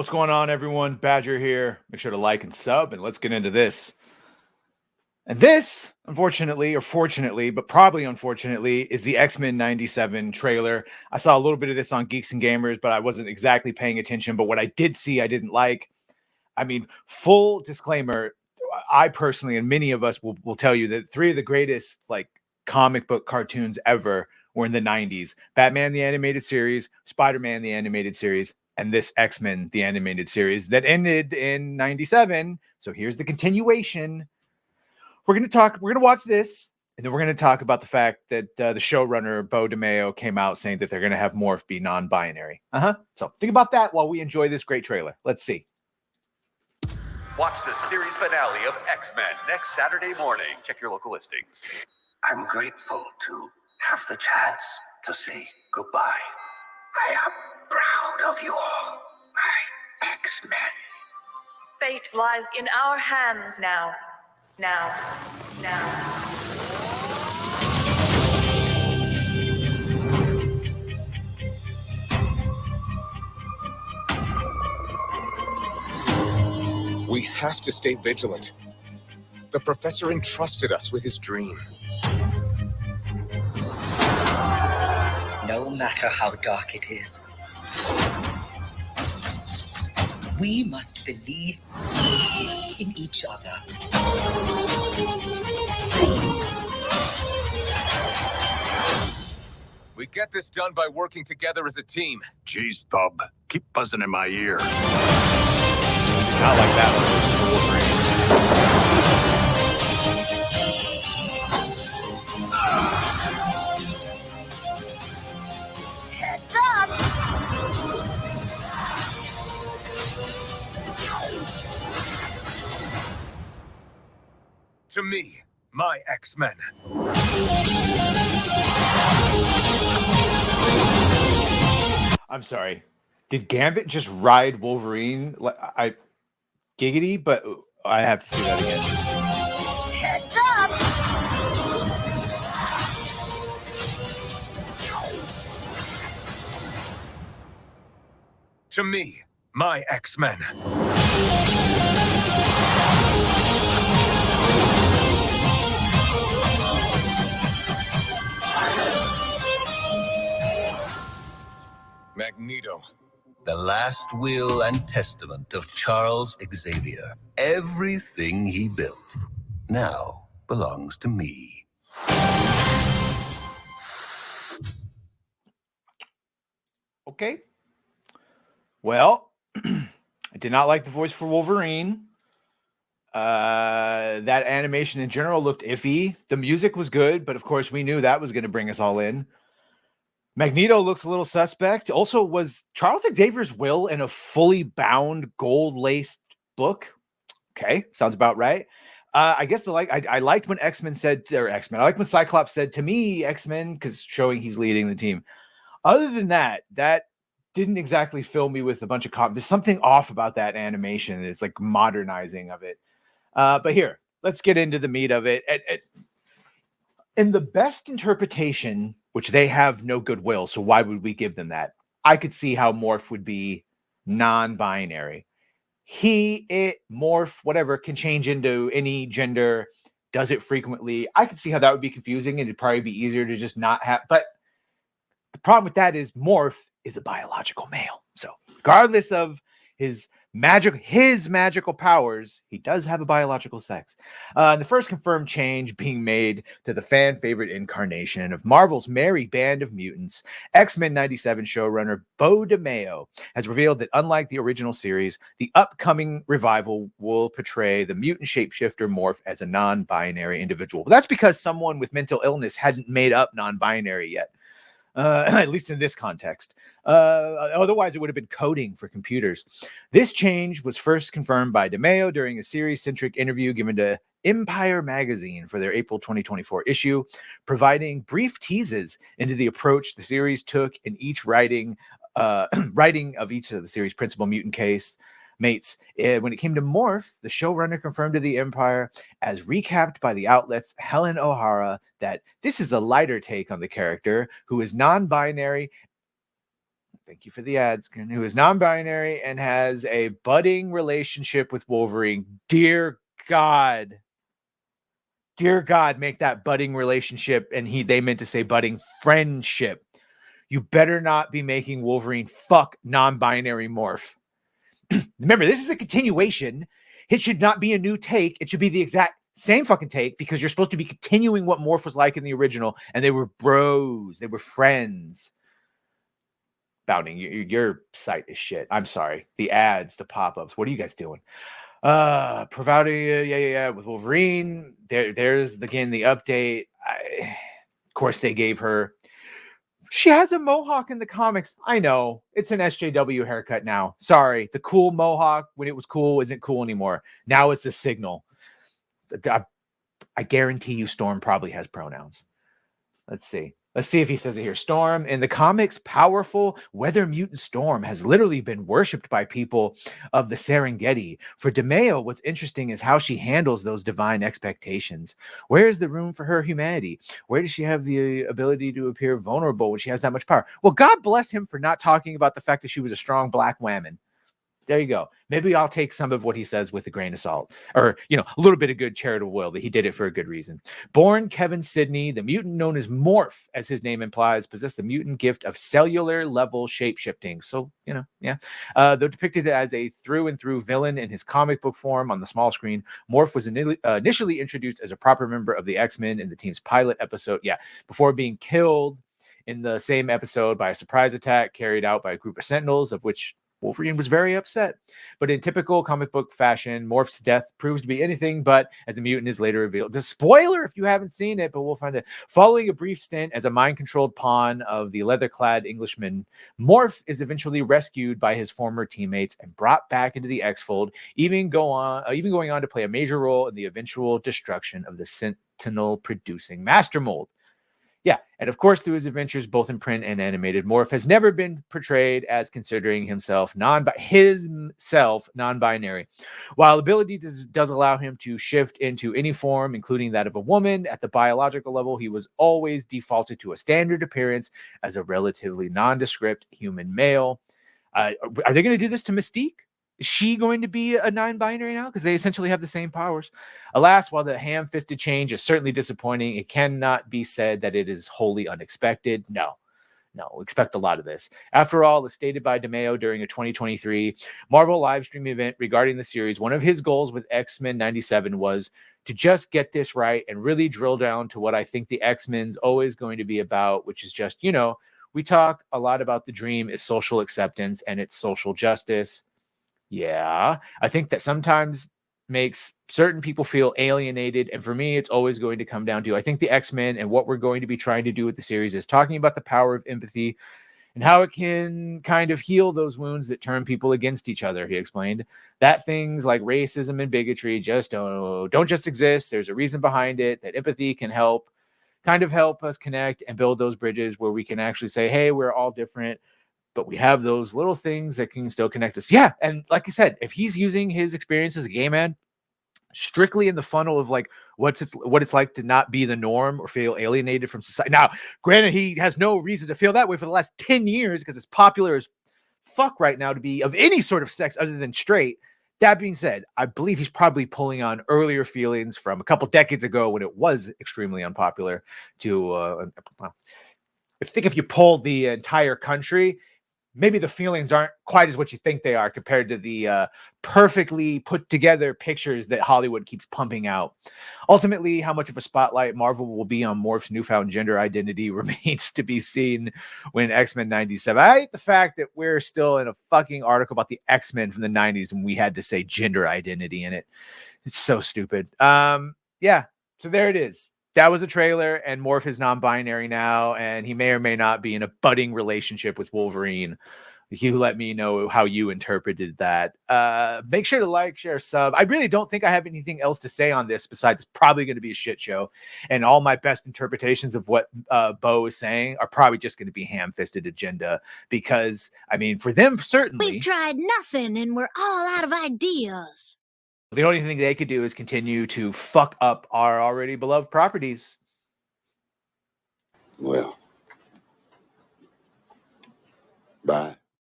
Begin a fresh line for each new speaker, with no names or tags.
What's going on, everyone? Badger here. Make sure to like and sub, and let's get into this. And this, unfortunately, or fortunately, but probably unfortunately, is the X-Men 97 trailer. I saw a little bit of this on Geeks and Gamers, but I wasn't exactly paying attention. But what I did see, I didn't like. I mean, full disclaimer, I personally, and many of us will tell you that three of the greatest comic book cartoons ever were in the 90s. Batman, the animated series, Spider-Man, the animated series, and this X-Men, the animated series that ended in 97. So here's the continuation. We're going to watch this, and then we're going to talk about the fact that the showrunner, Beau Demayo, came out saying that they're going to have Morph be non-binary. So think about that while we enjoy this great trailer. Let's see.
Watch the series finale of X-Men next Saturday morning. Check your local listings.
I'm grateful to have the chance to say goodbye. I am proud of you all, my X-Men.
Fate lies in our hands now. Now.
We have to stay vigilant. The professor entrusted us with his dream.
No matter how dark it is, we must believe in each other.
We get this done by working together as a team.
Jeez, Bub, keep buzzing in my ear.
Not like that
Heads up!
To me, my X-Men.
I'm sorry. Did Gambit just ride Wolverine? I giggity, but I have to see that again.
Heads up!
To me, my X-Men. Magneto.
The last will and testament of Charles Xavier. Everything he built now belongs to me.
Okay. Well, I did not like the voice for Wolverine. That animation in general looked iffy. The music was good, but of course we knew that was going to bring us all in. Magneto looks a little suspect. Also, was Charles Xavier's will in a fully bound, gold-laced book? Okay, sounds about right. I guess I liked when X-Men said, or X-Men. I liked when Cyclops said to me, X-Men, because showing he's leading the team. Other than that, that didn't exactly fill me with a bunch of there's something off about that animation. It's like modernizing of it. But here, let's get into the meat of it. In the best interpretation, which they have no goodwill, so why would we give them that? I could see how Morph would be non-binary. He, it, Morph, whatever, can change into any gender, does it frequently. I could see how that would be confusing, and it'd probably be easier to just not have. But the problem with that is Morph is a biological male. So regardless of his magical powers, he does have a biological sex. The first confirmed change being made to the fan favorite incarnation of Marvel's merry band of mutants, X-Men 97 showrunner Beau Demayo has revealed that unlike the original series, the upcoming revival will portray the mutant shapeshifter Morph as a non-binary individual. Well, that's because someone with mental illness hadn't made up non-binary yet. At least in this context. Otherwise, it would have been coding for computers. This change was first confirmed by DeMaio during a series-centric interview given to Empire magazine for their April 2024 issue, providing brief teases into the approach the series took in each writing of each of the series' principal mutant mates. When it came to Morph, the showrunner confirmed to the Empire, as recapped by the outlet's Helen O'Hara, that this is a lighter take on the character who is non-binary thank you for the ads, who is non-binary and has a budding relationship with Wolverine. Dear God, make that budding relationship, and they meant to say budding friendship. You better not be making Wolverine fuck non-binary Morph. Remember, this is a continuation. It should not be a new take. It should be the exact same fucking take, because you're supposed to be continuing what Morph was like in the original, and they were bros. They were friends. Bounding, your site is shit. I'm sorry. The ads, the pop-ups. What are you guys doing? Providing, yeah, with Wolverine. There's again the update. Of course, they gave her. She has a mohawk in the comics. I know it's an SJW haircut now. Sorry, the cool mohawk when it was cool isn't cool anymore. Now it's a signal. I guarantee you, Storm probably has pronouns. Let's see if he says it here. Storm, in the comics, powerful weather mutant Storm has literally been worshipped by people of the Serengeti. For Demayo, what's interesting is how she handles those divine expectations. Where is the room for her humanity? Where does she have the ability to appear vulnerable when she has that much power? Well, God bless him for not talking about the fact that she was a strong black woman. There you go. Maybe I'll take some of what he says with a grain of salt, or, a little bit of good charitable will that he did it for a good reason. Born Kevin Sidney, the mutant known as Morph, as his name implies, possessed the mutant gift of cellular level shape-shifting. So, yeah. Though depicted as a through and through villain in his comic book form on the small screen, Morph was initially introduced as a proper member of the X-Men in the team's pilot episode. Yeah, before being killed in the same episode by a surprise attack carried out by a group of Sentinels, of which Wolverine was very upset. But in typical comic book fashion, Morph's death proves to be anything but, as a mutant is later revealed. The spoiler if you haven't seen it, but we'll find it. Following a brief stint as a mind-controlled pawn of the leather-clad Englishman, Morph is eventually rescued by his former teammates and brought back into the X-fold, even going on to play a major role in the eventual destruction of the Sentinel-producing Master Mold. Yeah, and of course, through his adventures, both in print and animated, Morph has never been portrayed as considering himself non-binary. While ability does allow him to shift into any form, including that of a woman, at the biological level, he was always defaulted to a standard appearance as a relatively nondescript human male. Are they going to do this to Mystique? Is she going to be a non-binary now? Because they essentially have the same powers. Alas, while the ham-fisted change is certainly disappointing, it cannot be said that it is wholly unexpected. No, expect a lot of this. After all, as stated by Demayo during a 2023 Marvel live stream event regarding the series, one of his goals with X-Men 97 was to just get this right and really drill down to what I think the X-Men's always going to be about, which is just, we talk a lot about the dream is social acceptance and it's social justice. Yeah, I think that sometimes makes certain people feel alienated. And for me, it's always going to come down to, I think the X-Men and what we're going to be trying to do with the series is talking about the power of empathy and how it can kind of heal those wounds that turn people against each other. He explained that things like racism and bigotry just don't just exist. There's a reason behind it, that empathy can help us connect and build those bridges where we can actually say, hey, we're all different, but we have those little things that can still connect us. Yeah. And like I said, if he's using his experience as a gay man strictly in the funnel of like what it's like to not be the norm or feel alienated from society. Now, granted, he has no reason to feel that way for the last 10 years because it's popular as fuck right now to be of any sort of sex other than straight. That being said, I believe he's probably pulling on earlier feelings from a couple decades ago when it was extremely unpopular to if you polled the entire country, maybe the feelings aren't quite as what you think they are compared to the perfectly put together pictures that Hollywood keeps pumping out. Ultimately, how much of a spotlight Marvel will be on Morph's newfound gender identity remains to be seen when X-Men 97. I hate the fact that we're still in a fucking article about the X-Men from the 90s and we had to say gender identity in it. It's so stupid. Yeah, so there it is. That was a trailer, and Morph is non-binary now, and he may or may not be in a budding relationship with Wolverine. You let me know how you interpreted that. Make sure to like, share, sub. I really don't think I have anything else to say on this besides it's probably going to be a shit show, and all my best interpretations of what Beau is saying are probably just going to be ham-fisted agenda because, I mean, for them, certainly.
We've tried nothing, and we're all out of ideas.
The only thing they could do is continue to fuck up our already beloved properties.
Well, bye.